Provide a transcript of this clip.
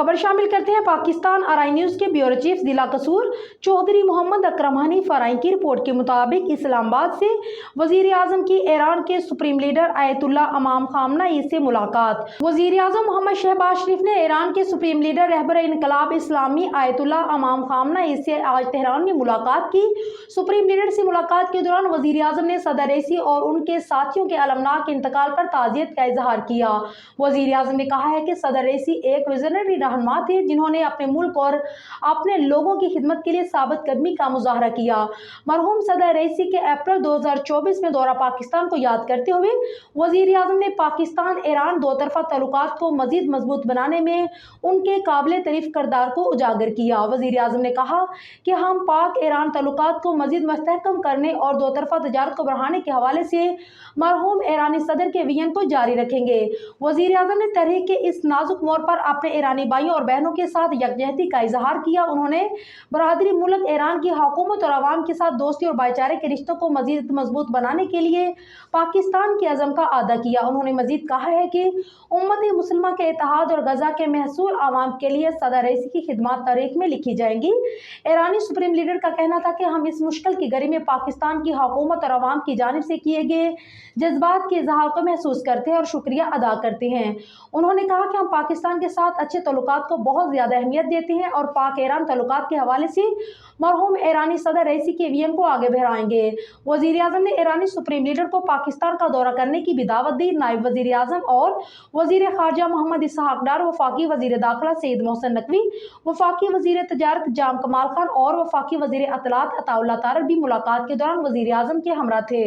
खबर शामिल करते हैं पाकिस्तान आरआई न्यूज़ के ब्यूरो चीफ जिला कसूर चौधरी मोहम्मद अकरम हनीफ फराई की रिपोर्ट के मुताबिक इस्लामाबाद से वजीर आजम की ईरान के सुप्रीम लीडर आयतुल्लाह इमाम खामनेई से मुलाकात। वजीर आजम मोहम्मद शहबाज शरीफ ने ईरान के सुप्रीम लीडर रहबर इनकलाब इस्लामी आयतुल्लाह इमाम खामनेई से आज तेहरान में मुलाकात की। सुप्रीम लीडर से मुलाकात के दौरान वजीर आजम ने सदर रईसी और उनके साथियों के अलमनाक इंतकाल पर ताज़ियत का इजहार किया। वजीर आजम ने कहा है कि सदर रईसी एक विजनरी रहनुमा थे जिन्होंने अपने मुल्क और अपने लोगों की खिदमत के लिए साबित कदमी का मुजाहरा किया। मरहूम सदर रईसी के अप्रैल 2024 में दौरा पाकिस्तान को याद करते हुए वजीर आजम ने पाकिस्तान ईरान दो तरफा ताल्लुकात को मजीद मजबूत बनाने में उनके काबिल तारीफ किरदार को उजागर किया। वजीर आजम ने कहा कि हम पाक ईरान ताल्लुकात को मजीद मुस्तहकम करने और दो तरफा तजारत को बढ़ाने के हवाले से मरहूम ईरानी सदर के विजन को जारी रखेंगे। वजीर आजम ने तहरीक के इस नाजुक मोड़ पर अपने ईरानी भाइयों और बहनों के साथ यकजहती का इजहार किया। उन्होंने बरादरी मुल्क ईरान की हुकूमत और आवाम के साथ दोस्ती और भाईचारे के रिश्तों को मजीद मजबूत बनाने के लिए पाकिस्तान के अज़म का अदा किया। उन्होंने मजीद कहा है कि उम्मत मुसलमा के इत्तेहाद और गजा के महसूल आवाम के लिए सदर रईसी की खिदमत तारीख में लिखी जाएंगी। ईरानी सुप्रीम लीडर का कहना था कि हम इस मुश्किल की घड़ी में पाकिस्तान की हुकूमत और आवाम की जानिब से किए गए जज्बात के इजहार को महसूस करते हैं और शुक्रिया अदा करते हैं। उन्होंने कहा कि हम पाकिस्तान के साथ अच्छे ताल्लुकात को बहुत ज़्यादा अहमियत देते हैं और पाक ईरान ताल्लुकात के हवाले से मरहूम ईरानी सदर रईसी के विजन को आगे बढ़ाएंगे। वजीर आजम ने ईरानी सुप्रीम लीडर को पाकिस्तान का दौरा करने की भी दावत दी। नायब वजीर आजम और वजीर खारजा मोहम्मद इसहाक डार, वफाकी वजीर दाखिला सईद मोहसिन नकवी, वफाकी वजीर तजारत जाम कमाल खान और वफाकी वजीर अतलात अताउल्लाह तारड़ भी मुलाकात के दौरान वजीर आजम के हमरा थे।